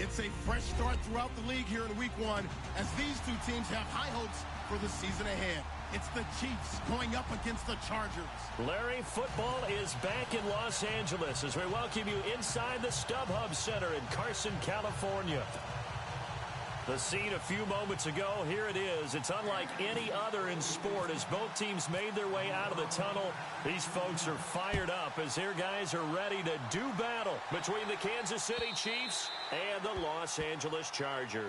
It's a fresh start throughout the league here in Week 1 as these two teams have high hopes for the season ahead. It's the Chiefs going up against the Chargers. Larry, football is back in Los Angeles as we welcome you inside the StubHub Center in Carson, California. The scene a few moments ago, here it is. It's unlike any other in sport as both teams made their way out of the tunnel. These folks are fired up as their guys are ready to do battle between the Kansas City Chiefs and the Los Angeles Chargers.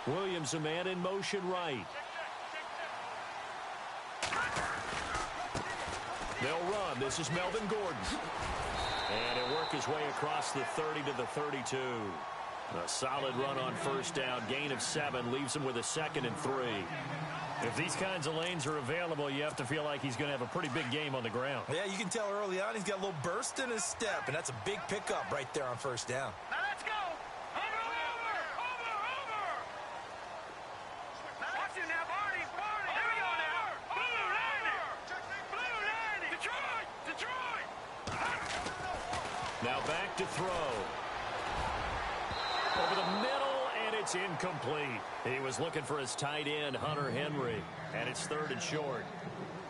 Williams, a man in motion right. They'll run. This is Melvin Gordon. And he'll work his way across the 30 to the 32. A solid run on first down. Gain of 7 leaves him with a 2nd and 3. If these kinds of lanes are available, you have to feel like he's going to have a pretty big game on the ground. Yeah, you can tell early on he's got a little burst in his step, and that's a big pickup right there on first down. Now let's go. Now back to throw. Over the middle, and it's incomplete. He was looking for his tight end, Hunter Henry, and it's 3rd and short.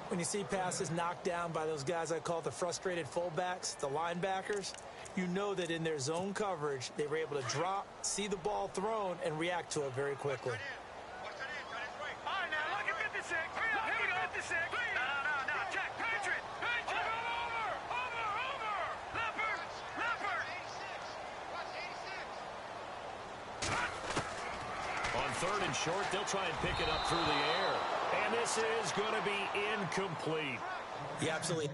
When you see passes knocked down by those guys I call the frustrated fullbacks, the linebackers, you know that in their zone coverage, they were able to drop, see the ball thrown, and react to it very quickly. All right, now look at 56. Here we go. 56. No. Check. Patriot. On 3rd and short, they'll try and pick it up through the air. And this is going to be incomplete. Yeah, absolutely.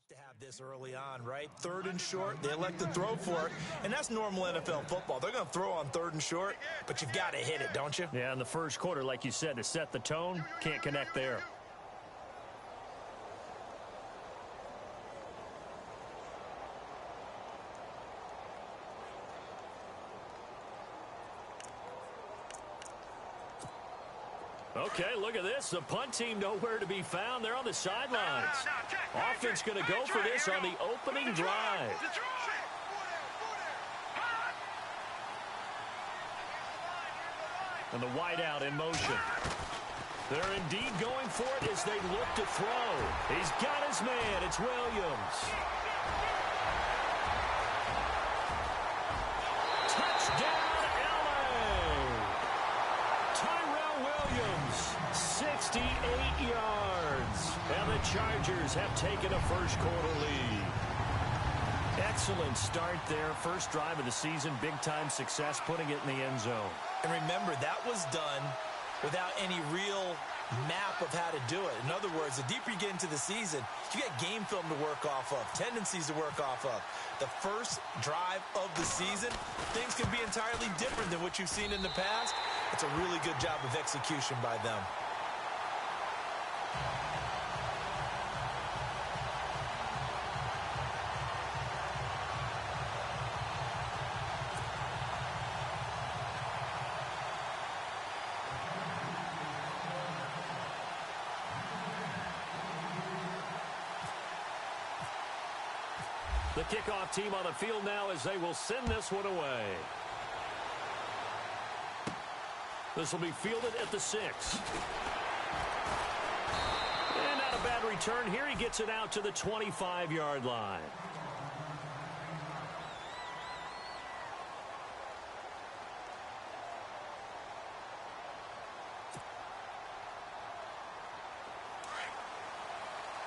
To have this early on, right? 3rd and short, they elect to throw for it, and that's normal NFL football. They're going to throw on 3rd and short, but you've got to hit it, don't you? Yeah, in the first quarter, like you said, to set the tone, can't connect there. Okay, look at this. The punt team nowhere to be found. They're on the sidelines. Offense going to go for this on the opening drive. And the wideout in motion. They're indeed going for it as they look to throw. He's got his man. It's Williams. Touchdown, LA! Tyrell Williams, 68 yards. And the Chargers have taken a first-quarter lead. Excellent start there. First drive of the season, big-time success, putting it in the end zone. And remember, that was done without any real map of how to do it. In other words, the deeper you get into the season, you got game film to work off of, tendencies to work off of. The first drive of the season, things can be entirely different than what you've seen in the past. It's a really good job of execution by them. The kickoff team on the field now as they will send this one away. This will be fielded at the 6. And not a bad return here. He gets it out to the 25-yard line.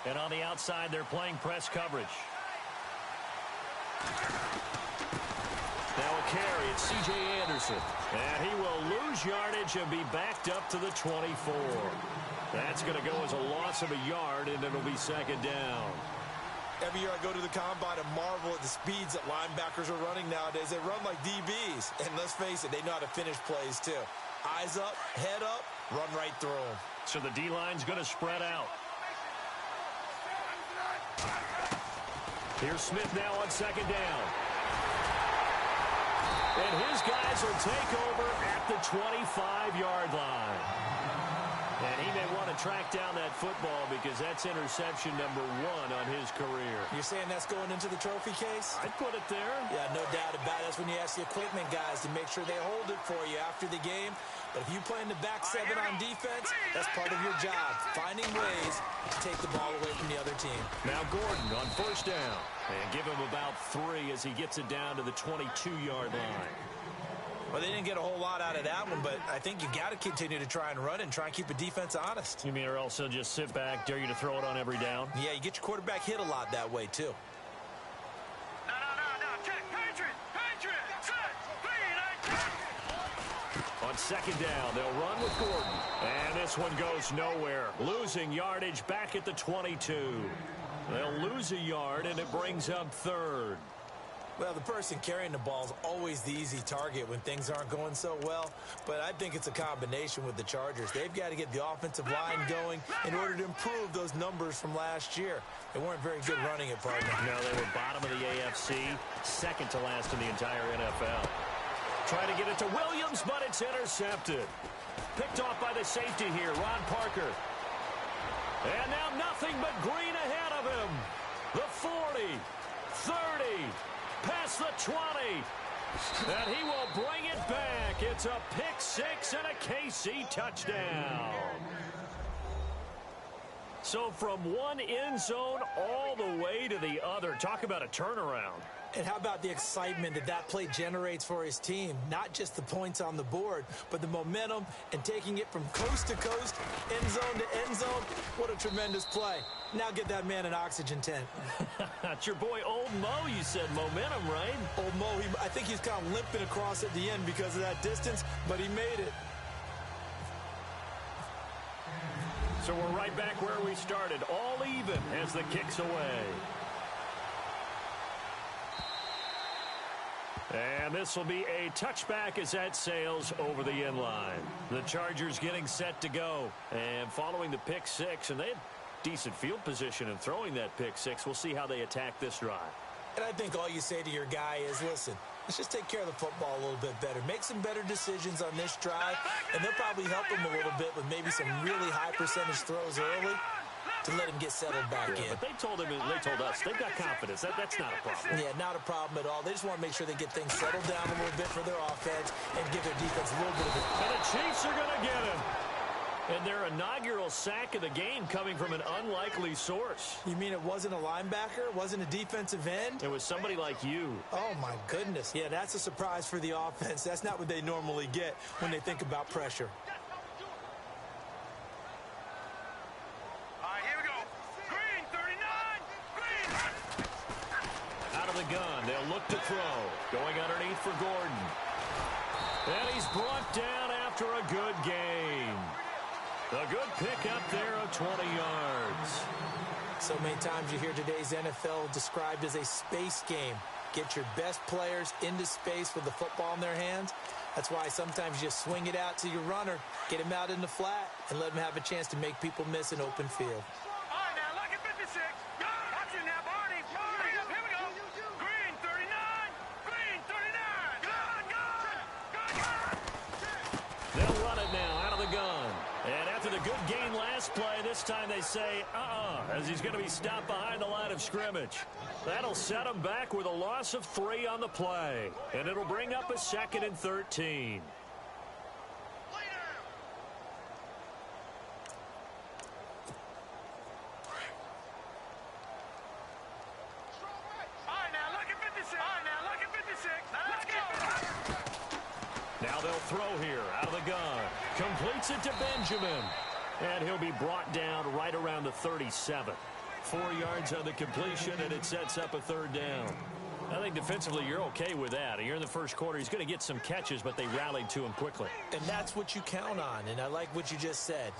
And on the outside, they're playing press coverage. Now a carry, it's C.J. Anderson. And he will lose yardage and be backed up to the 24. That's going to go as a loss of a yard, and it'll be 2nd down. Every year I go to the combine and marvel at the speeds that linebackers are running nowadays. They run like DBs. And let's face it, they know how to finish plays too. Eyes up, head up, run right through them. So the D-line's going to spread out. Here's Smith now on second down. And his guys will take over at the 25-yard line. And he may want to track down that football because that's interception number 1 on his career. You're saying that's going into the trophy case? I'd put it there. Yeah, no doubt about it. That's when you ask the equipment guys to make sure they hold it for you after the game. But if you play in the back 7 on defense, that's part of your job, finding ways to take the ball away from the other team. Now Gordon on first down. And give him about 3 as he gets it down to the 22-yard line. Well, they didn't get a whole lot out of that one, but I think you got to continue to try and run and try and keep a defense honest. You mean or else they'll just sit back, dare you to throw it on every down? Yeah, you get your quarterback hit a lot that way, too. No. Check. Patriot. Set. On second down, they'll run with Gordon. And this one goes nowhere. Losing yardage back at the 22. They'll lose a yard, and it brings up 3rd. Well, the person carrying the ball is always the easy target when things aren't going so well. But I think it's a combination with the Chargers. They've got to get the offensive line going in order to improve those numbers from last year. They weren't very good running it, partner. No, they were bottom of the AFC, second to last in the entire NFL. Try to get it to Williams, but it's intercepted. Picked off by the safety here, Ron Parker. And now nothing but green ahead of him. The 40, 30, past the 20. And he will bring it back. It's a pick 6 and a KC touchdown. So from one end zone all the way to the other. Talk about a turnaround. And how about the excitement that play generates for his team? Not just the points on the board, but the momentum and taking it from coast to coast, end zone to end zone. What a tremendous play. Now get that man an oxygen tent. It's your boy Old Mo, you said. Momentum, right? Old Mo, I think he's kind of limping across at the end because of that distance, but he made it. So we're right back where we started, all even as the kick's away. And this will be a touchback as that sails over the end line. The Chargers getting set to go. And following the pick 6, and they had decent field position in throwing that pick 6. We'll see how they attack this drive. And I think all you say to your guy is, listen, let's just take care of the football a little bit better. Make some better decisions on this drive, and they'll probably help him a little bit with maybe some really high percentage throws early to let him get settled back in. But they told us they've got confidence. That's not a problem. Yeah, not a problem at all. They just want to make sure they get things settled down a little bit for their offense and give their defense a little bit of it. And the Chiefs are going to get him. And their inaugural sack of the game coming from an unlikely source. You mean it wasn't a linebacker? It wasn't a defensive end? It was somebody like you. Oh, my goodness. Yeah, that's a surprise for the offense. That's not what they normally get when they think about pressure. Gun. They'll look to throw. Going underneath for Gordon. And he's brought down after a good gain. A good pick up there of 20 yards. So many times you hear today's NFL described as a space game. Get your best players into space with the football in their hands. That's why sometimes you swing it out to your runner, get him out in the flat, and let him have a chance to make people miss an open field. Play. This time they say, as he's going to be stopped behind the line of scrimmage. That'll set him back with a loss of 3 on the play. And it'll bring up a 2nd and 13. Now they'll throw here out of the gun. Completes it to Benjamin. And he'll be brought down right around the 37. 4 yards on the completion, and it sets up a 3rd down. I think defensively you're okay with that. Here in the first quarter, he's going to get some catches, but they rallied to him quickly. And that's what you count on, and I like what you just said.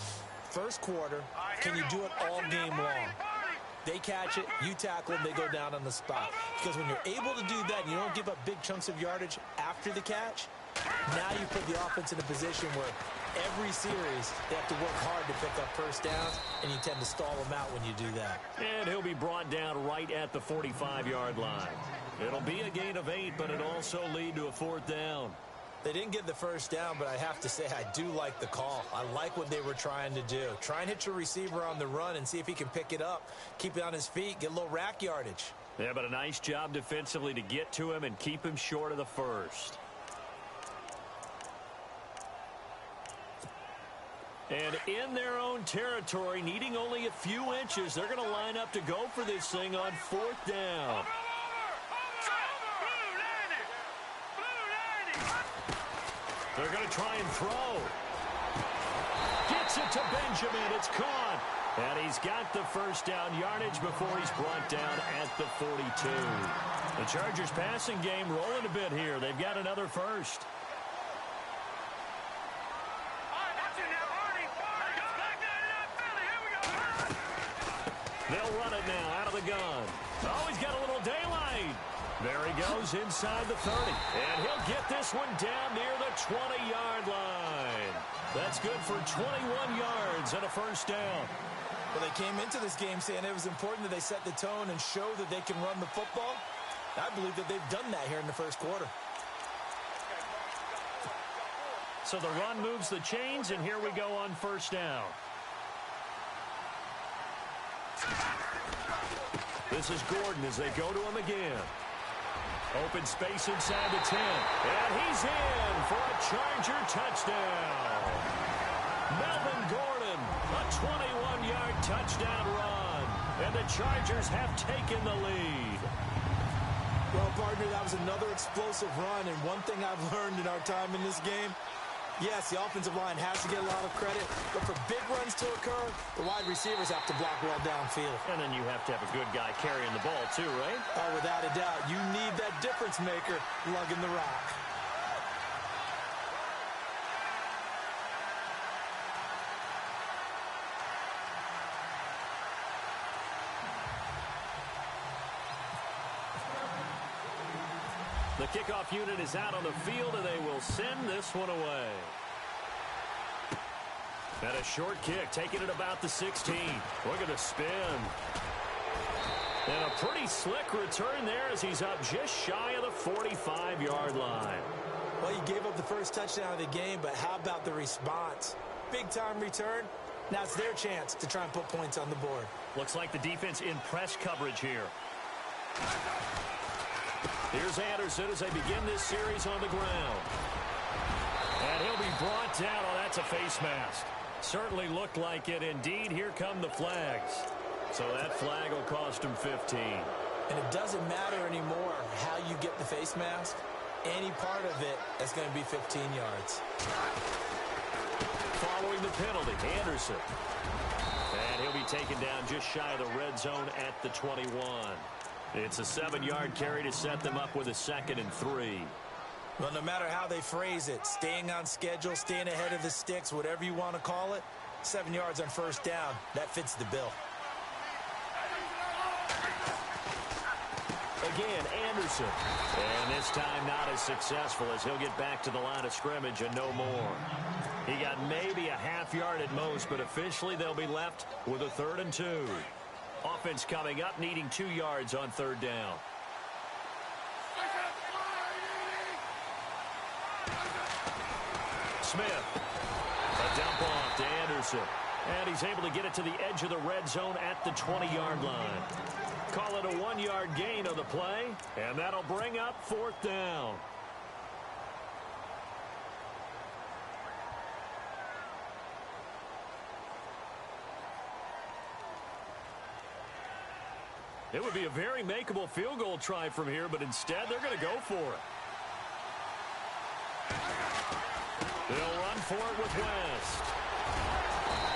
First quarter, can you do it all game long? They catch it, you tackle them, they go down on the spot. Because when you're able to do that and you don't give up big chunks of yardage after the catch, now you put the offense in a position where every series they have to work hard to pick up first downs, and you tend to stall them out when you do that. And he'll be brought down right at the 45-yard line. It'll be a gain of 8, but it'll also lead to a 4th down. They didn't get the first down, but I have to say I do like the call. I like what they were trying to do. Try and hit your receiver on the run and see if he can pick it up, keep it on his feet, get a little rack yardage. Yeah, but a nice job defensively to get to him and keep him short of the first. And in their own territory, needing only a few inches, they're going to line up to go for this thing on 4th down. They're going to try and throw. Gets it to Benjamin. It's caught. And he's got the first down yardage before he's brought down at the 42. The Chargers passing game rolling a bit here. They've got another first. They'll run it now out of the gun. Oh, he's got a little daylight. There he goes inside the 30. And he'll get this one down near the 20-yard line. That's good for 21 yards and a first down. Well, they came into this game saying it was important that they set the tone and show that they can run the football. I believe that they've done that here in the first quarter. So the run moves the chains, and here we go on first down. This is Gordon as they go to him again. Open space inside the 10. And he's in for a Charger touchdown. Melvin Gordon, a 21-yard touchdown run. And the Chargers have taken the lead. Well, partner, that was another explosive run. And one thing I've learned in our time in this game, yes, the offensive line has to get a lot of credit, but for big runs to occur, the wide receivers have to block well downfield. And then you have to have a good guy carrying the ball too, right? Oh, without a doubt. You need that difference maker lugging the rock. The kickoff unit is out on the field, and they will send this one away. And a short kick, taking it about the 16. Look at the spin. And a pretty slick return there as he's up just shy of the 45-yard line. Well, you gave up the first touchdown of the game, but how about the response? Big-time return. Now it's their chance to try and put points on the board. Looks like the defense in press coverage here. Here's Anderson as they begin this series on the ground. And he'll be brought down. Oh, that's a face mask. Certainly looked like it. Indeed, here come the flags. So that flag will cost him 15. And it doesn't matter anymore how you get the face mask. Any part of it is going to be 15 yards. Following the penalty, Anderson. And he'll be taken down just shy of the red zone at the 21. It's a 7-yard carry to set them up with a 2nd and 3. Well, no matter how they phrase it, staying on schedule, staying ahead of the sticks, whatever you want to call it, 7 yards on first down, that fits the bill. Again, Anderson. And this time not as successful as he'll get back to the line of scrimmage and no more. He got maybe a half yard at most, but officially they'll be left with a 3rd and 2. Offense coming up, needing 2 yards on 3rd down. Smith. A dump off to Anderson. And he's able to get it to the edge of the red zone at the 20-yard line. Call it a 1-yard gain on the play, and that'll bring up 4th down. It would be a very makeable field goal try from here, but instead they're going to go for it. They'll run for it with West.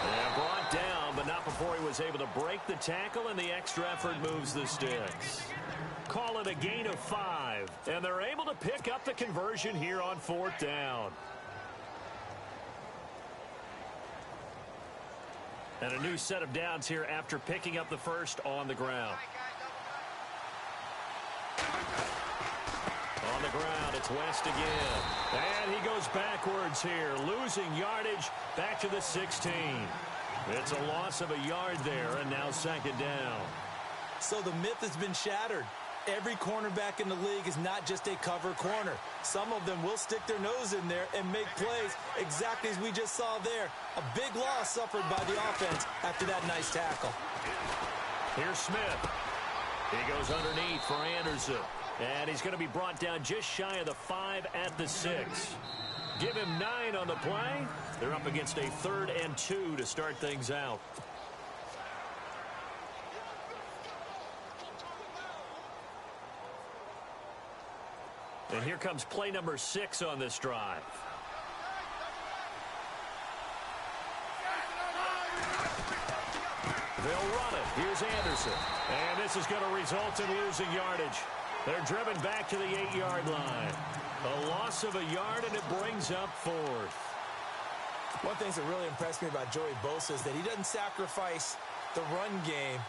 And brought down, but not before he was able to break the tackle, and the extra effort moves the sticks. Call it a gain of 5, and they're able to pick up the conversion here on 4th down. And a new set of downs here after picking up the first on the ground. On the ground, it's West again. And he goes backwards here, losing yardage back to the 16. It's a loss of a yard there, and now second down. So the myth has been shattered. Every cornerback in the league is not just a cover corner. Some of them will stick their nose in there and make plays exactly as we just saw there. A big loss suffered by the offense after that nice tackle. Here's Smith. He goes underneath for Anderson. And he's going to be brought down just shy of the 5 at the 6. Give him 9 on the play. They're up against a 3rd and 2 to start things out. And here comes play number 6 on this drive. They'll run it. Here's Anderson. And this is going to result in losing yardage. They're driven back to the 8-yard line. A loss of a yard, and it brings up 4th. One thing that really impressed me about Joey Bosa is that he doesn't sacrifice the run game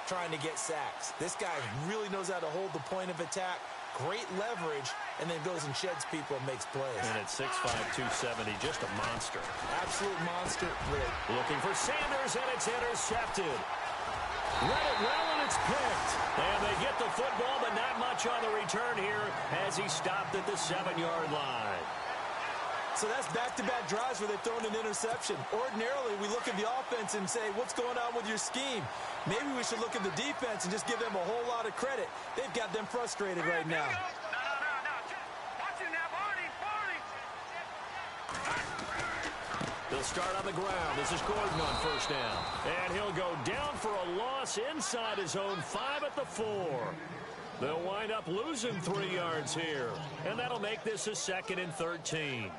trying to get sacks. This guy really knows how to hold the point of attack, great leverage, and then goes and sheds people and makes plays. And at 6'5", 270, just a monster. Absolute monster. Looking for Sanders, and it's intercepted. Read it well, and it's picked. And they get the football, but not much on the return here as he stopped at the 7-yard line. So that's back-to-back drives where they've thrown an interception. Ordinarily, we look at the offense and say, what's going on with your scheme? Maybe we should look at the defense and just give them a whole lot of credit. They've got them frustrated right now. They'll start on the ground. This is Gordon on first down. And he'll go down for a loss inside his own 5 at the 4. They'll wind up losing 3 yards here. And that'll make this a 2nd and 13.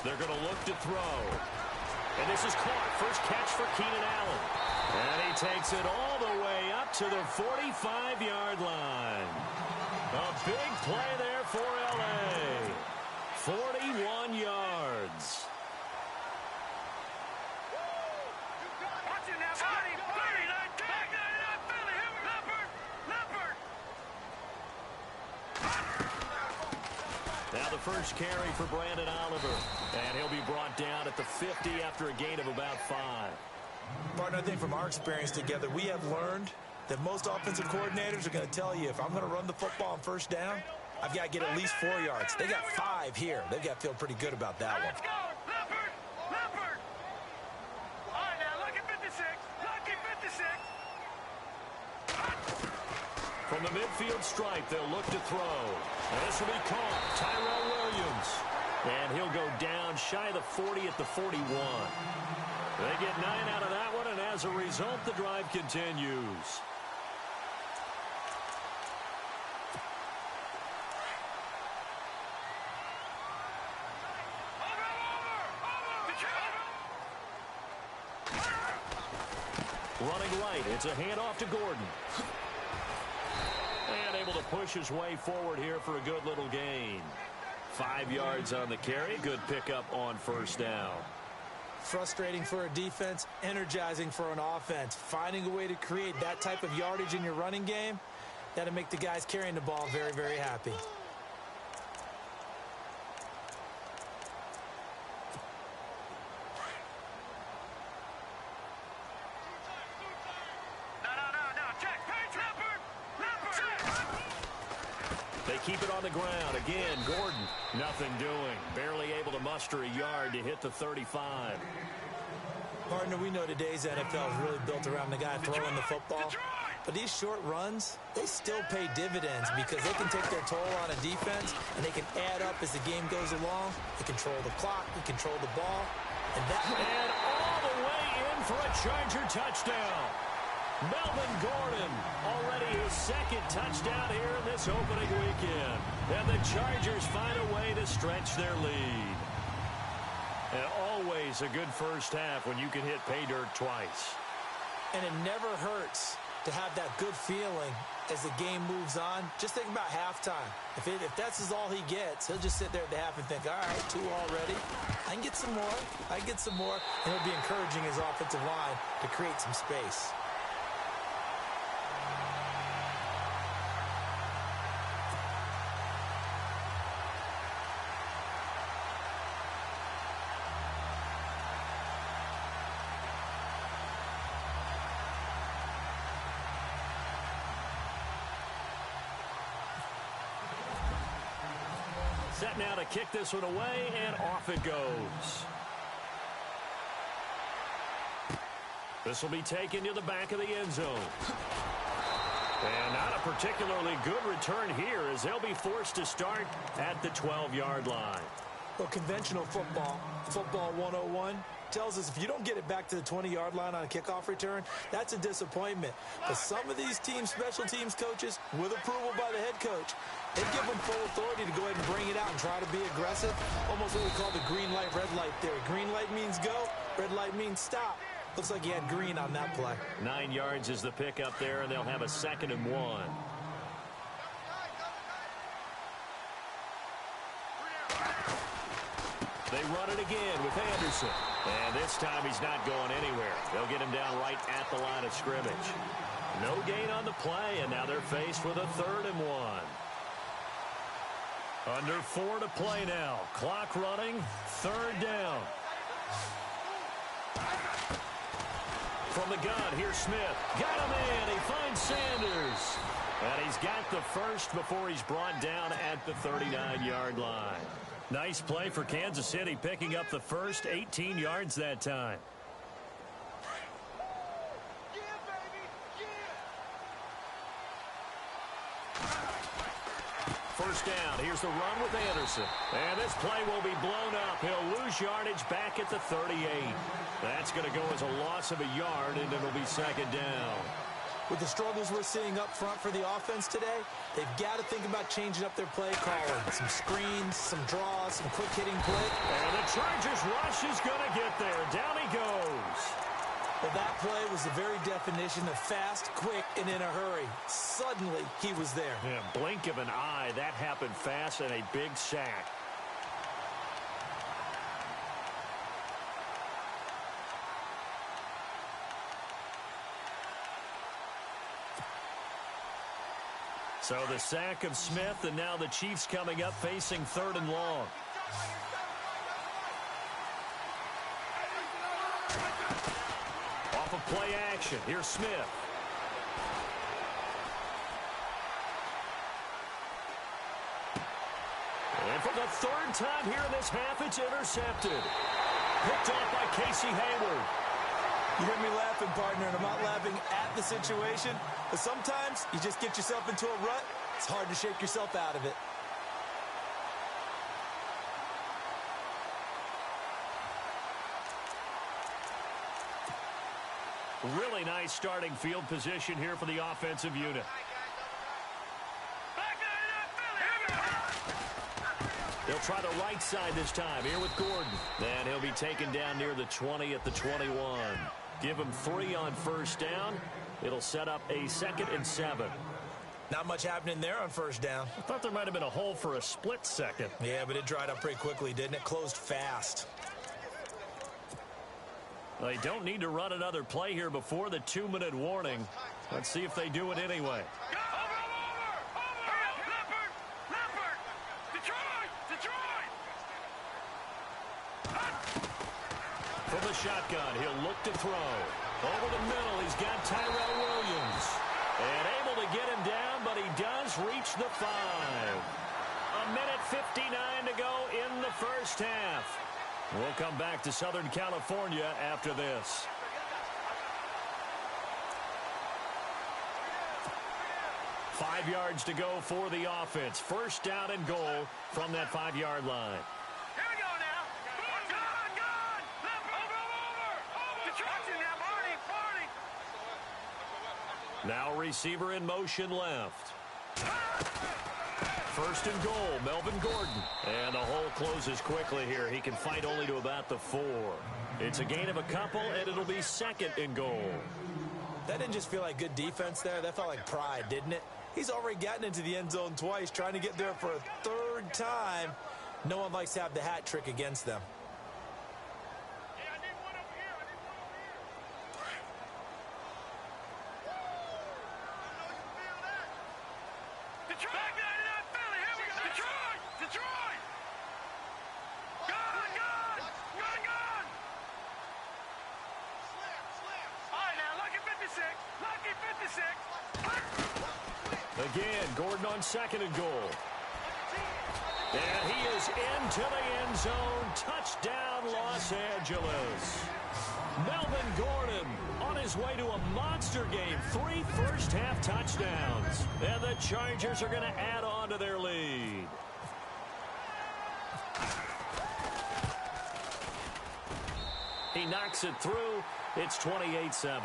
They're going to look to throw. And this is caught. First catch for Keenan Allen. And he takes it all the way up to the 45-yard line. A big play there for L.A. 41 yards. Now the first carry for Brandon Oliver. And he'll be brought down at the 50 after a gain of about 5. Partner, I think from our experience together, we have learned that most offensive coordinators are going to tell you, if I'm going to run the football on first down, I've got to get at least 4 yards. They got 5 here. They've got to feel pretty good about that one. All right, now look at 56. Look at 56. From the midfield stripe, they'll look to throw. And this will be caught. Tyrell Williams. And he'll go down shy of the 40 at the 41. They get 9 out of that one, and as a result, the drive continues. Running right, it's a handoff to Gordon. And able to push his way forward here for a good little gain. 5 yards on the carry. Good pickup on first down. Frustrating for a defense, energizing for an offense. Finding a way to create that type of yardage in your running game, that'll make the guys carrying the ball very, very happy. They keep it on the ground. Again, Gordon, nothing doing. Barely able to muster a yard to hit the 35. Partner, we know today's NFL is really built around the guy throwing the football. But these short runs, they still pay dividends because they can take their toll on a defense, and they can add up as the game goes along. They control the clock, they control the ball. And all the way in for a Charger touchdown. Melvin Gordon, already his second touchdown here in this opening weekend. And the Chargers find a way to stretch their lead. And always a good first half when you can hit pay dirt twice. And it never hurts to have that good feeling as the game moves on. Just think about halftime. If that's all he gets, he'll just sit there at the half and think, all right, 2 already. I can get some more. I can get some more. And he'll be encouraging his offensive line to create some space. Set now to kick this one away, and off it goes. This will be taken to the back of the end zone. And not a particularly good return here as they'll be forced to start at the 12-yard line. Well, conventional football 101, tells us if you don't get it back to the 20-yard line on a kickoff return, that's a disappointment. But some of these teams, special teams coaches, with approval by the head coach, they give them full authority to go ahead and bring it out and try to be aggressive. Almost what we call the green light, red light theory. Green light means go, red light means stop. Looks like he had green on that play. 9 yards is the pickup there, and they'll have a 2nd and 1. They run it again with Anderson. And this time he's not going anywhere. They'll get him down right at the line of scrimmage. No gain on the play, and now they're faced with a 3rd and 1. Under 4 to play now. Clock running. 3rd down. From the gun, here's Smith. Got him in. He finds Sanders. And he's got the first before he's brought down at the 39-yard line. Nice play for Kansas City, picking up the first, 18 yards that time. First down. Here's the run with Anderson. And this play will be blown up. He'll lose yardage back at the 38. That's going to go as a loss of a yard, and it'll be 2nd down. With the struggles we're seeing up front for the offense today, they've got to think about changing up their play calling. Some screens, some draws, some quick-hitting play. And the Chargers rush is going to get there. Down he goes. Well, that play was the very definition of fast, quick, and in a hurry. Suddenly, he was there. Yeah, blink of an eye. That happened fast and a big sack. So the sack of Smith, and now the Chiefs coming up facing 3rd and long. Off of play action. Here's Smith. And for the 3rd time here in this half, it's intercepted. Picked off by Casey Hayward. You hear me laughing, partner, and I'm not laughing at the situation, but sometimes you just get yourself into a rut. It's hard to shake yourself out of it. Really nice starting field position here for the offensive unit. They'll try the right side this time here with Gordon. And he'll be taken down near the 20 at the 21. Give him 3 on first down. It'll set up a 2nd and 7. Not much happening there on first down. I thought there might have been a hole for a split second. Yeah, but it dried up pretty quickly, didn't it? Closed fast. They don't need to run another play here before the 2-minute warning. Let's see if they do it anyway. From the shotgun, he'll look to throw. Over the middle, he's got Tyrell Williams. And able to get him down, but he does reach the 5. 1:59 to go in the first half. We'll come back to Southern California after this. Five yards to go for the offense. First down and goal from that 5-yard line. Here we go now. Gun. Over. Detroit's in now. Barney. Now receiver in motion left. First and goal, Melvin Gordon. And the hole closes quickly here. He can fight only to about the 4. It's a gain of a couple, and it'll be second and goal. That didn't just feel like good defense there. That felt like pride, didn't it? He's already gotten into the end zone twice, trying to get there for a third time. No one likes to have the hat trick against them. Again, Gordon on second and goal. And he is into the end zone. Touchdown, Los Angeles. Melvin Gordon on his way to a monster game. 3 first-half touchdowns. And the Chargers are going to add on to their lead. He knocks it through. It's 28-7.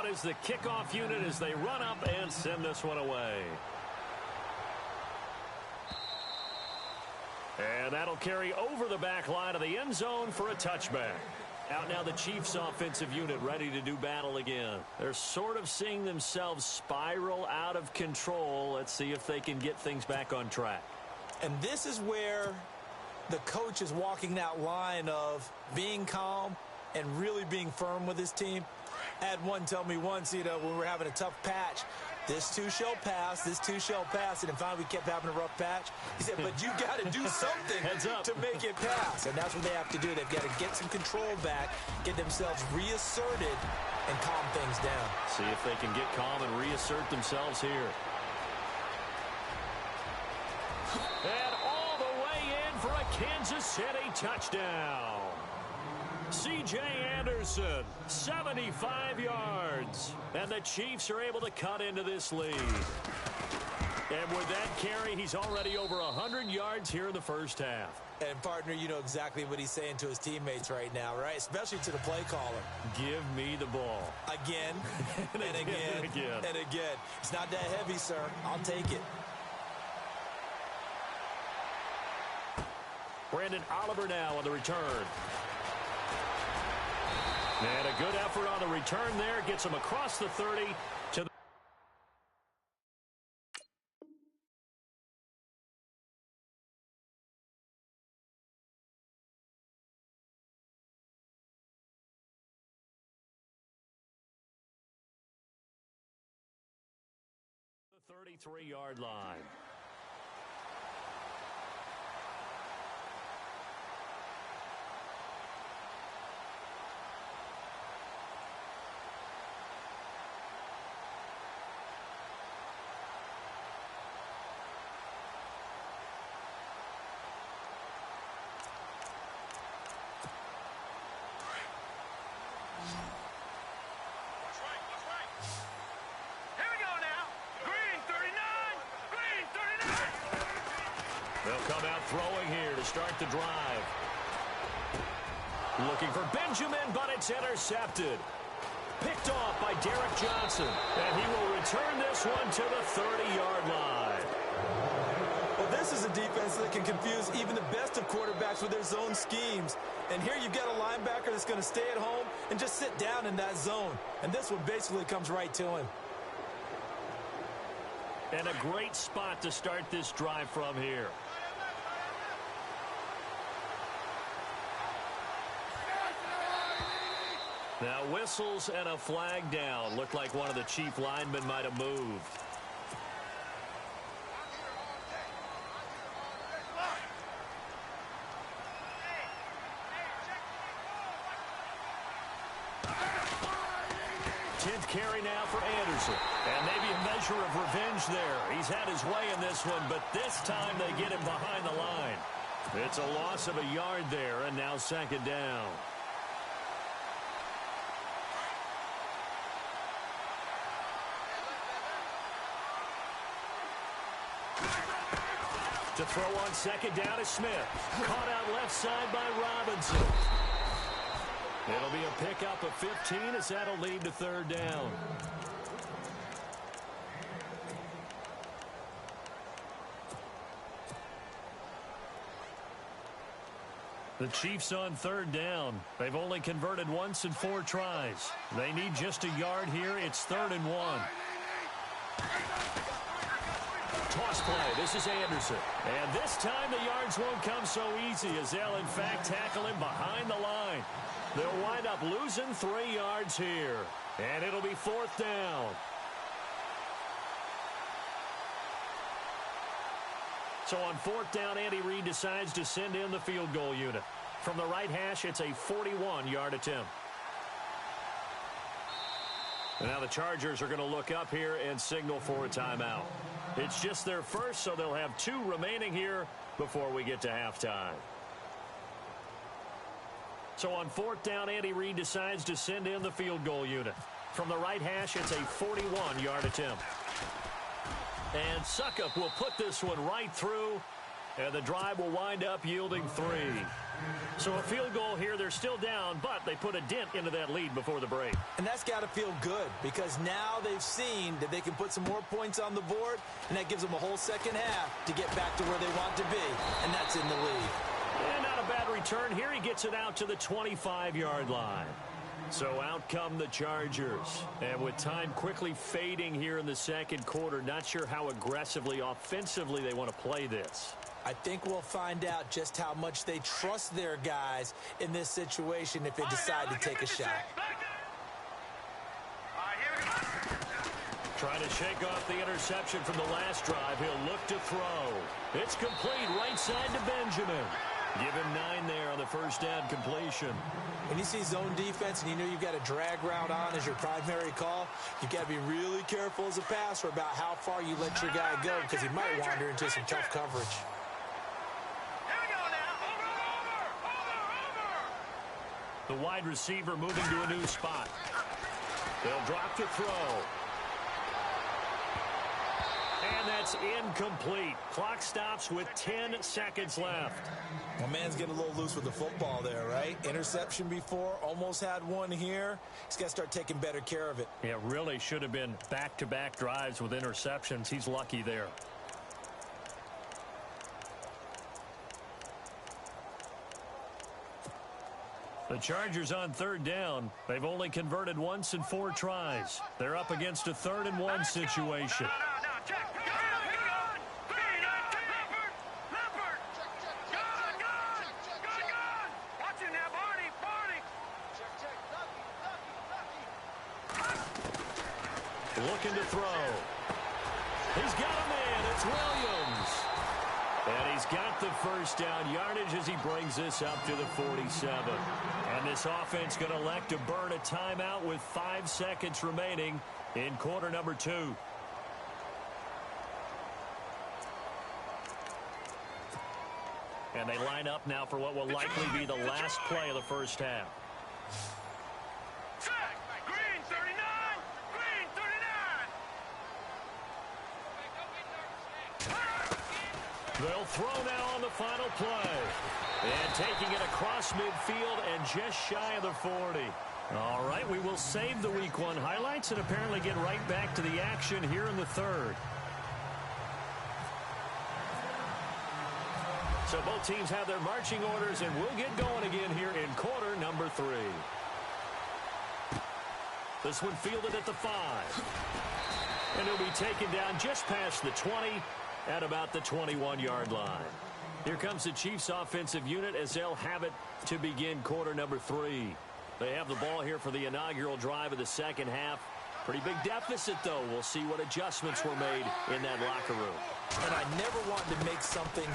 Is the kickoff unit as they run up and send this one away. And that'll carry over the back line of the end zone for a touchback. Out now the Chiefs offensive unit ready to do battle again. They're sort of seeing themselves spiral out of control. Let's see if they can get things back on track. And this is where the coach is walking that line of being calm and really being firm with his team. I had one tell me once, when we were having a tough patch, this too shall pass, this too shall pass, and finally we kept having a rough patch. He said, but you got to do something to make it pass, and that's what they have to do. They've got to get some control back, get themselves reasserted, and calm things down. See if they can get calm and reassert themselves here. And all the way in for a Kansas City touchdown. C.J. Anderson, 75 yards. And the Chiefs are able to cut into this lead. And with that carry, he's already over 100 yards here in the first half. And, partner, you know exactly what he's saying to his teammates right now, right? Especially to the play caller. Give me the ball. Again, and again, and again. It's not that heavy, sir. I'll take it. Brandon Oliver now on the return. And a good effort on the return there. Gets him across the 30 to the... the 33-yard line. They'll come out throwing here to start the drive. Looking for Benjamin, but it's intercepted. Picked off by Derek Johnson. And he will return this one to the 30-yard line. Well, this is a defense that can confuse even the best of quarterbacks with their zone schemes. And here you've got a linebacker that's going to stay at home and just sit down in that zone. And this one basically comes right to him. And a great spot to start this drive from here. Now whistles and a flag down. Looked like one of the Chief linemen might have moved. Tenth carry now for Anderson. And maybe a measure of revenge there. He's had his way in this one, but this time they get him behind the line. It's a loss of a yard there, and now second down. To throw on second down is Smith. Caught out left side by Robinson. It'll be a pickup of 15 as that'll lead to third down. The Chiefs on third down. They've only converted once in 4 tries. They need just a yard here. It's 3rd and 1. Toss play. This is Anderson. And this time the yards won't come so easy as they'll, in fact, tackle him behind the line. They'll wind up losing 3 yards here. And it'll be 4th down. So on 4th down, Andy Reid decides to send in the field goal unit. From the right hash, it's a 41-yard attempt. And now the Chargers are going to look up here and signal for a timeout. It's just their first, so they'll have 2 remaining here before we get to halftime. So on 4th down, Andy Reid decides to send in the field goal unit. From the right hash, it's a 41-yard attempt. And Suckup will put this one right through, and the drive will wind up yielding 3. So a field goal here. They're still down, but they put a dent into that lead before the break. And that's got to feel good because now they've seen that they can put some more points on the board, and that gives them a whole second half to get back to where they want to be, and that's in the lead. And not a bad return here. He gets it out to the 25-yard line. So out come the Chargers. And with time quickly fading here in the second quarter, not sure how aggressively, offensively they want to play this. I think we'll find out just how much they trust their guys in this situation if they decide to take a shot. Trying to shake off the interception from the last drive. He'll look to throw. It's complete right side to Benjamin. Give him 9 there on the first down completion. When you see zone defense and you know you've got a drag route on as your primary call, you've got to be really careful as a passer about how far you let your guy go because he might wander into some tough coverage. The wide receiver moving to a new spot. They'll drop to throw. And that's incomplete. Clock stops with 10 seconds left. Well, man's getting a little loose with the football there, right? Interception before, almost had one here. He's got to start taking better care of it. Yeah, really should have been back-to-back drives with interceptions. He's lucky there. The Chargers on third down. They've only converted once in 4 tries. They're up against a 3rd and 1 situation. Looking to throw. He's got a man. It's Williams. And he's got the first down yardage as he brings this up to the 47. And this offense going to elect to burn a timeout with 5 seconds remaining in quarter number 2. And they line up now for what will likely be the last play of the first half. Green 39! Green 39! They'll throw now on the final play. And taking it across midfield and just shy of the 40. All right, we will save the Week 1 highlights and apparently get right back to the action here in the 3rd. So both teams have their marching orders, and we'll get going again here in quarter number 3. This one fielded at the 5. And he'll be taken down just past the 20 at about the 21-yard line. Here comes the Chiefs offensive unit as they'll have it to begin quarter number 3. They have the ball here for the inaugural drive of the second half. Pretty big deficit, though. We'll see what adjustments were made in that locker room. And I never want to make something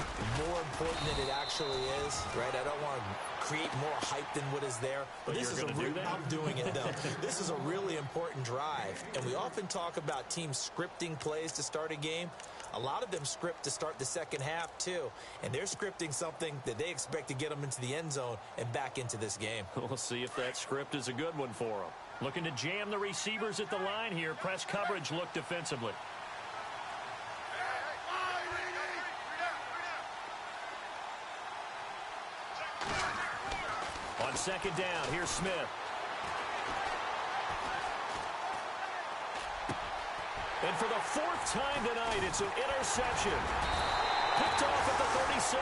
more important than it actually is, right? I don't want to create more hype than what is there. But this is I'm doing it, though. This is a really important drive. And we often talk about teams scripting plays to start a game. A lot of them script to start the second half, too. And they're scripting something that they expect to get them into the end zone and back into this game. We'll see if that script is a good one for them. Looking to jam the receivers at the line here. Press coverage look defensively. Second down. Here's Smith. And for the fourth time tonight, it's an interception. Picked off at the 36.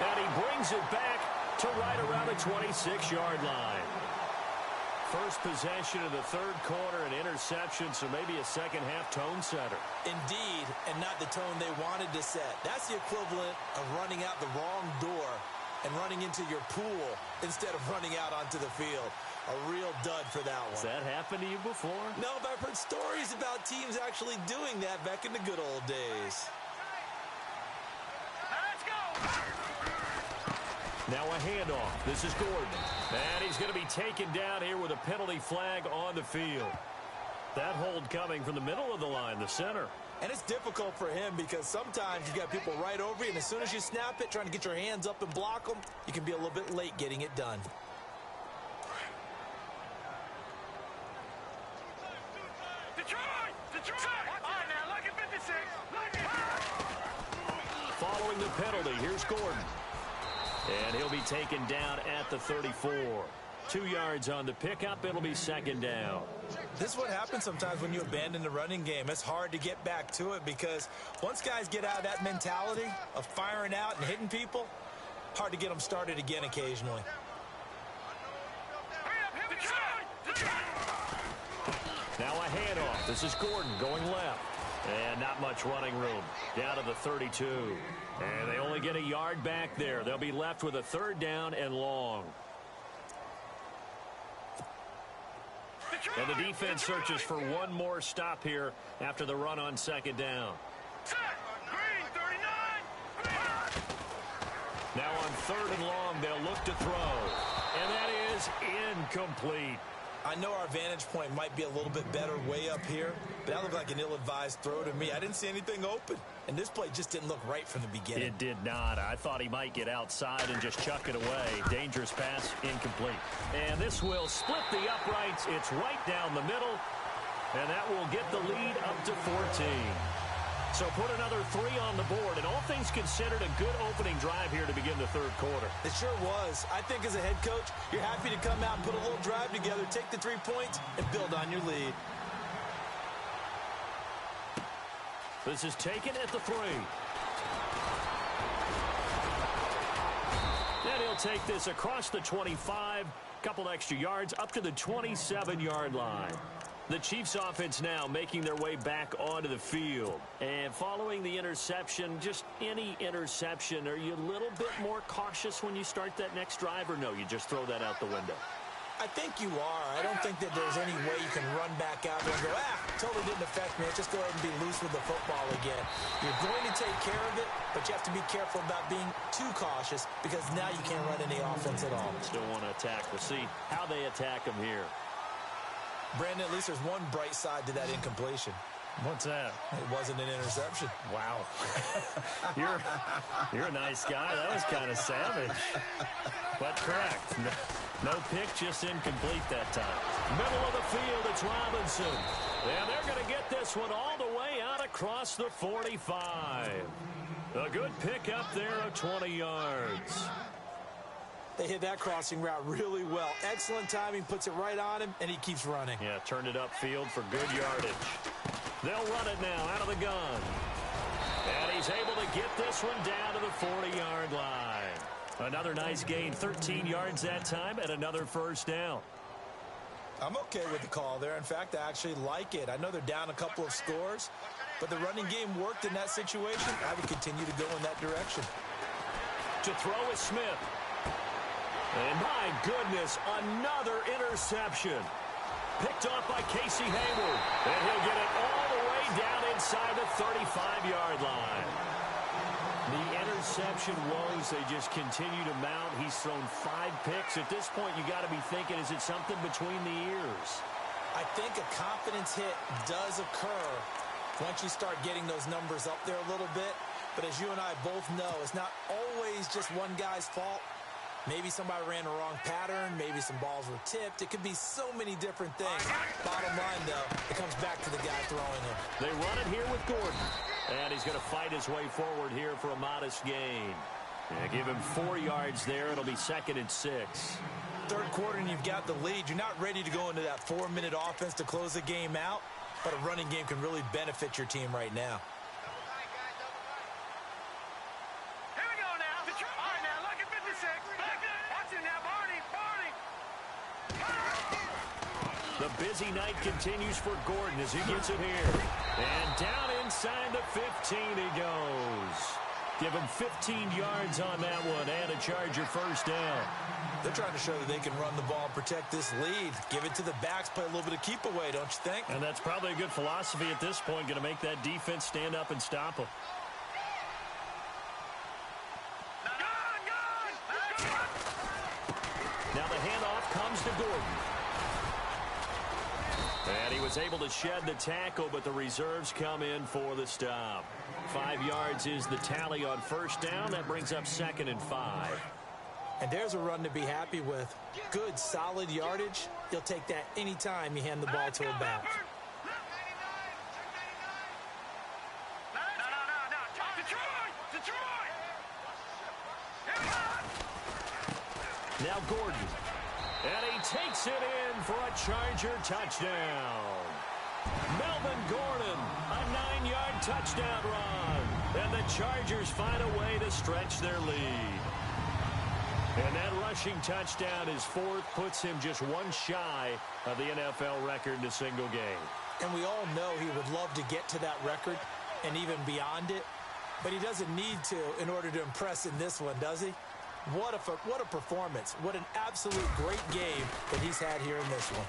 And he brings it back to right around the 26-yard line. First possession of the third quarter, an interception, so maybe a second-half tone setter. Indeed, and not the tone they wanted to set. That's the equivalent of running out the wrong door and running into your pool instead of running out onto the field. A real dud for that one. Has that happened to you before? No, but I've heard stories about teams actually doing that back in the good old days. Let's go! Now a handoff. This is Gordon. And he's going to be taken down here with a penalty flag on the field. That hold coming from the middle of the line, the center. And it's difficult for him because sometimes you got people right over you, and as soon as you snap it, trying to get your hands up and block them, you can be a little bit late getting it done. Detroit! Detroit! All right, now, look at 56. Look at... Following the penalty, here's Gordon. And he'll be taken down at the 34. 2 yards on the pickup. It'll be second down. This is what happens sometimes when you abandon the running game. It's hard to get back to it because once guys get out of that mentality of firing out and hitting people, hard to get them started again occasionally. Now a handoff. This is Gordon going left. And not much running room. Down to the 32. And they only get a yard back there. They'll be left with a third down and long. And the defense searches for one more stop here after the run on second down. Now on third and long, they'll look to throw. And that is incomplete. I know our vantage point might be a little bit better way up here, but that looked like an ill-advised throw to me. I didn't see anything open, and this play just didn't look right from the beginning. It did not. I thought he might get outside and just chuck it away. Dangerous pass, incomplete. And this will split the uprights. It's right down the middle, and that will get the lead up to 14. So put another 3 on the board, and all things considered, a good opening drive here to begin the third quarter. It sure was. I think as a head coach, you're happy to come out and put a little drive together, take the 3 points, and build on your lead. This is taken at the 3. And he'll take this across the 25, couple extra yards, up to the 27-yard line. The Chiefs offense now making their way back onto the field. And following the interception, just any interception, are you a little bit more cautious when you start that next drive, or no, you just throw that out the window? I think you are. I don't think that there's any way you can run back out there and go, totally didn't affect me. Let's just go ahead and be loose with the football again. You're going to take care of it, but you have to be careful about being too cautious because now you can't run any offense at all. Still want to attack. We'll see how they attack them here. Brandon, at least there's one bright side to that incompletion. What's that? It wasn't an interception. Wow. You're a nice guy. That was kind of savage. But correct. No pick, just incomplete that time. Middle of the field, it's Robinson. And they're going to get this one all the way out across the 45. A good pick up there of 20 yards. They hit that crossing route really well. Excellent timing, puts it right on him, and he keeps running. Yeah, turned it upfield for good yardage. They'll run it now out of the gun. And he's able to get this one down to the 40-yard line. Another nice gain, 13 yards that time, and another first down. I'm okay with the call there. In fact, I actually like it. I know they're down a couple of scores, but the running game worked in that situation. I would continue to go in that direction. To throw is Smith. And my goodness, another interception. Picked off by KC Hayward. And he'll get it all the way down inside the 35-yard line. The interception woes, they just continue to mount. He's thrown 5 picks. At this point, you got to be thinking, is it something between the ears? I think a confidence hit does occur once you start getting those numbers up there a little bit. But as you and I both know, it's not always just one guy's fault. Maybe somebody ran the wrong pattern. Maybe some balls were tipped. It could be so many different things. Bottom line, though, it comes back to the guy throwing it. They run it here with Gordon. And he's going to fight his way forward here for a modest gain. Yeah, give him 4 yards there. It'll be 2nd and 6. third quarter and you've got the lead. You're not ready to go into that 4-minute offense to close the game out, but a running game can really benefit your team right now. Here we go now. All right, now, look at 56. Watch it now, Barney. The busy night continues for Gordon as he gets it here. And down inside the 15 he goes. Give him 15 yards on that one and a Charger first down. They're trying to show that they can run the ball and protect this lead. Give it to the backs, play a little bit of keep away, don't you think? And that's probably a good philosophy at this point, going to make that defense stand up and stop them. Now the handoff comes to Gordon. And he was able to shed the tackle, but the reserves come in for the stop. 5 yards is the tally on first down. That brings up 2nd and 5. And there's a run to be happy with. Good, solid yardage. You'll take that anytime you hand the ball to a back. Now Gordon. And he takes it in for a Charger touchdown. Melvin Gordon, a 9-yard touchdown run. And the Chargers find a way to stretch their lead. And that rushing touchdown, his 4th, puts him just one shy of the NFL record in a single game. And we all know he would love to get to that record and even beyond it. But he doesn't need to in order to impress in this one, does he? What a performance. What an absolute great game that he's had here in this one.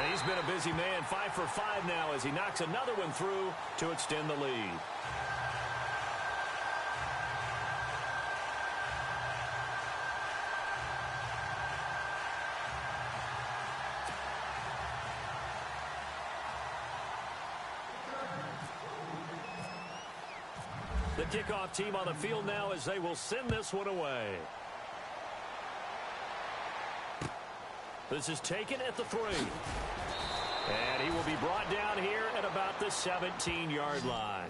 And he's been a busy man, 5 for 5 now as he knocks another one through to extend the lead. The kickoff team on the field now as they will send this one away. This is taken at the 3. And he will be brought down here at about the 17-yard line.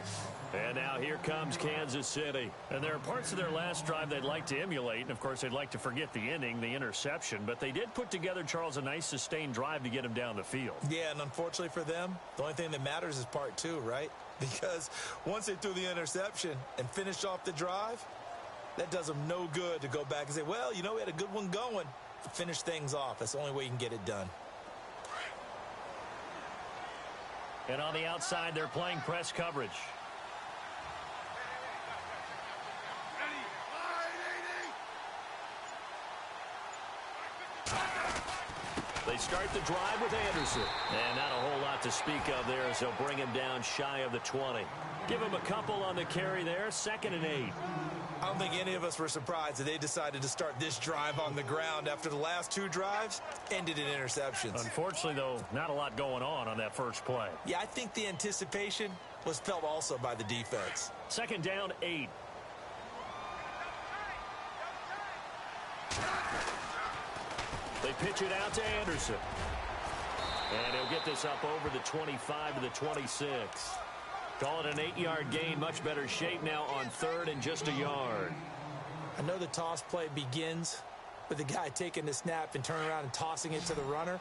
And now here comes Kansas City. And there are parts of their last drive they'd like to emulate. And, of course, they'd like to forget the ending, the interception. But they did put together, Charles, a nice sustained drive to get him down the field. Yeah, and unfortunately for them, the only thing that matters is part 2, right? Because once they threw the interception and finished off the drive, that does them no good to go back and say, well, you know, we had a good one going. Finish things off. That's the only way you can get it done. And on the outside, they're playing press coverage. They start the drive with Anderson. And not a whole lot to speak of there as they'll bring him down shy of the 20. Give him a couple on the carry there, 2nd and 8. I don't think any of us were surprised that they decided to start this drive on the ground after the last 2 drives ended in interceptions. Unfortunately, though, not a lot going on that first play. Yeah, I think the anticipation was felt also by the defense. 2nd down, 8. They pitch it out to Anderson. And he'll get this up over the 25 to the 26. Call it an 8-yard gain. Much better shape now on 3rd and just a yard. I know the toss play begins with the guy taking the snap and turning around and tossing it to the runner.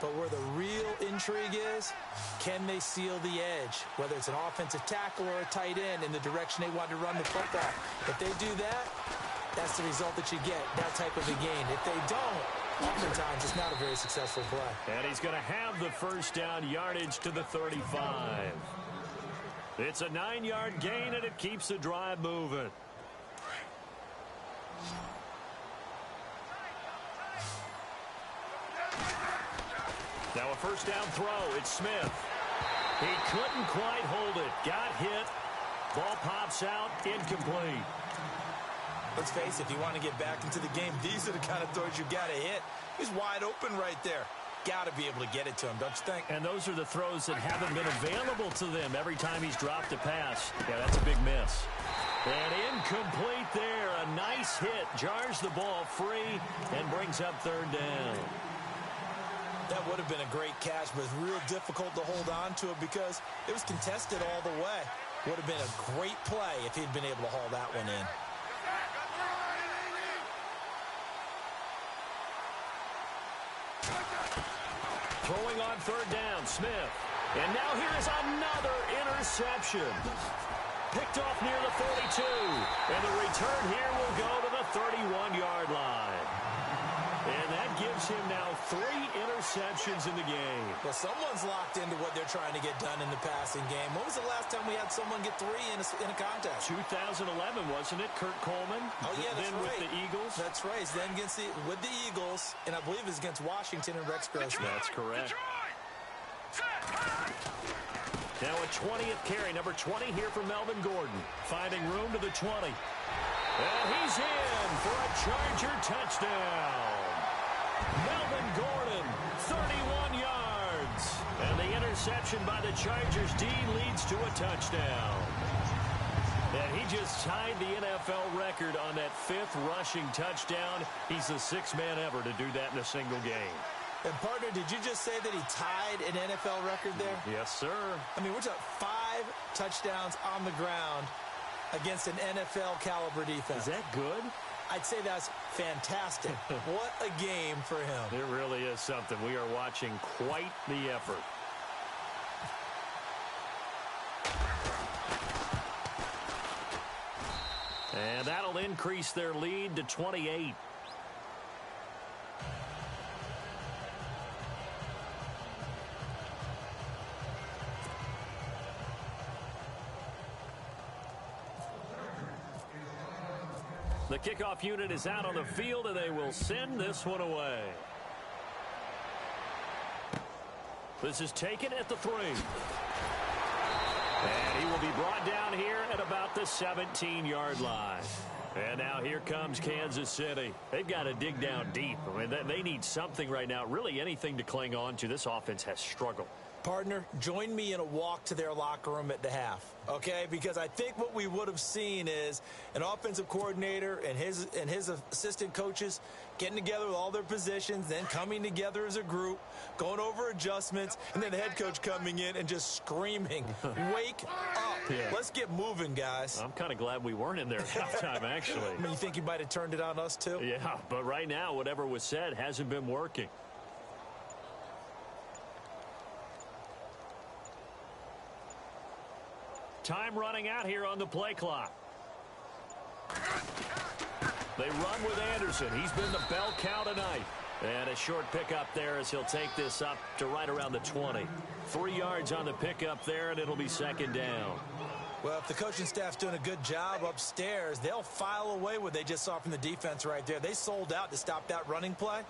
But where the real intrigue is, can they seal the edge? Whether it's an offensive tackle or a tight end in the direction they want to run the football. If they do that, that's the result that you get, that type of a gain. If they don't, oftentimes it's not a very successful play. And he's going to have the first down yardage to the 35. It's a 9-yard gain, and it keeps the drive moving. Now a first down throw. It's Smith. He couldn't quite hold it. Got hit. Ball pops out. Incomplete. Let's face it, if you want to get back into the game, these are the kind of throws you got to hit. He's wide open right there. Got to be able to get it to him, don't you think? And those are the throws that haven't been available to them every time he's dropped a pass. Yeah, that's a big miss. And incomplete there. A nice hit. Jars the ball free and brings up 3rd down. That would have been a great catch, but it's real difficult to hold on to it because it was contested all the way. Would have been a great play if he'd been able to haul that one in. third down. Smith. And now here is another interception. Picked off near the 42. And the return here will go to the 31-yard line. And that gives him now 3 interceptions in the game. Well, someone's locked into what they're trying to get done in the passing game. When was the last time we had someone get 3 in a contest? 2011, wasn't it? Kurt Coleman. Oh, yeah, that's then right. with the Eagles. That's right. Then with the Eagles, and I believe it was against Washington and Rex Grossman. That's correct. Now a 20th carry, number 20 here for Melvin Gordon. Finding room to the 20. And he's in for a Charger touchdown. Melvin Gordon, 31 yards. And the interception by the Chargers D leads to a touchdown. And he just tied the NFL record on that 5th rushing touchdown. He's the 6th man ever to do that in a single game. And, partner, did you just say that he tied an NFL record there? Yes, sir. I mean, we're talking 5 touchdowns on the ground against an NFL-caliber defense. Is that good? I'd say that's fantastic. What a game for him. It really is something. We are watching quite the effort. And that'll increase their lead to 28. The kickoff unit is out on the field, and they will send this one away. This is taken at the 3. And he will be brought down here at about the 17-yard line. And now here comes Kansas City. They've got to dig down deep. I mean, they need something right now, really anything to cling on to. This offense has struggled. Partner, join me in a walk to their locker room at the half, okay? Because I think what we would have seen is an offensive coordinator and his assistant coaches getting together with all their positions, then coming together as a group, going over adjustments, and then the head coach coming in and just screaming, "Wake up. Yeah. Let's get moving, guys." I'm kind of glad we weren't in there at halftime, actually. I mean, you think you might have turned it on us, too? Yeah, but right now, whatever was said hasn't been working. Time running out here on the play clock. They run with Anderson. He's been the bell cow tonight. And a short pickup there as he'll take this up to right around the 20. 3 yards on the pickup there, and it'll be 2nd down. Well, if the coaching staff's doing a good job upstairs, they'll file away what they just saw from the defense right there. They sold out to stop that running play.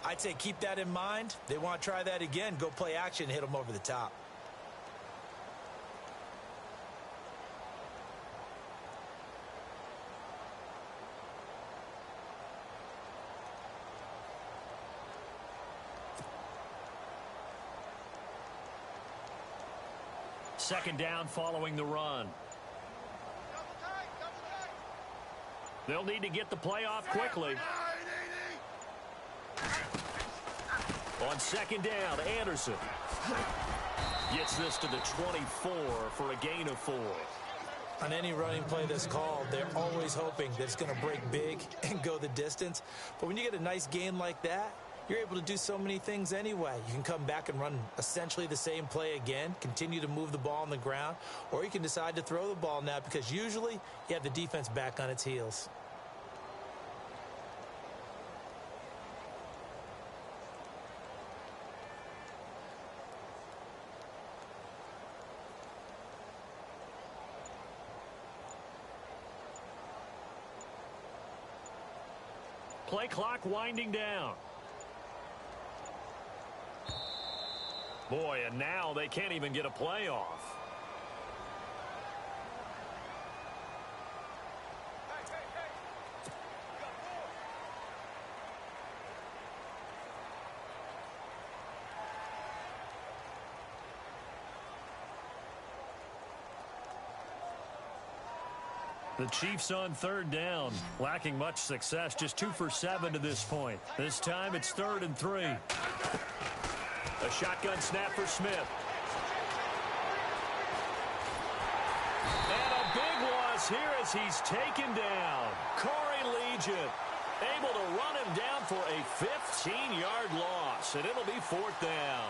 I'd say keep that in mind. They want to try that again. Go play action, hit them over the top. Second down following the run. They'll need to get the play off quickly. On second down, Anderson gets this to the 24 for a gain of 4. On any running play that's called, they're always hoping that it's going to break big and go the distance. But when you get a nice gain like that, you're able to do so many things anyway. You can come back and run essentially the same play again, continue to move the ball on the ground, or you can decide to throw the ball now because usually you have the defense back on its heels. Play clock winding down. Boy, and now they can't even get a play off. The Chiefs on third down, lacking much success, just 2 for 7 to this point. This time it's 3rd and 3. A shotgun snap for Smith. And a big loss here as he's taken down. Corey Legion able to run him down for a 15-yard loss, and it'll be 4th down.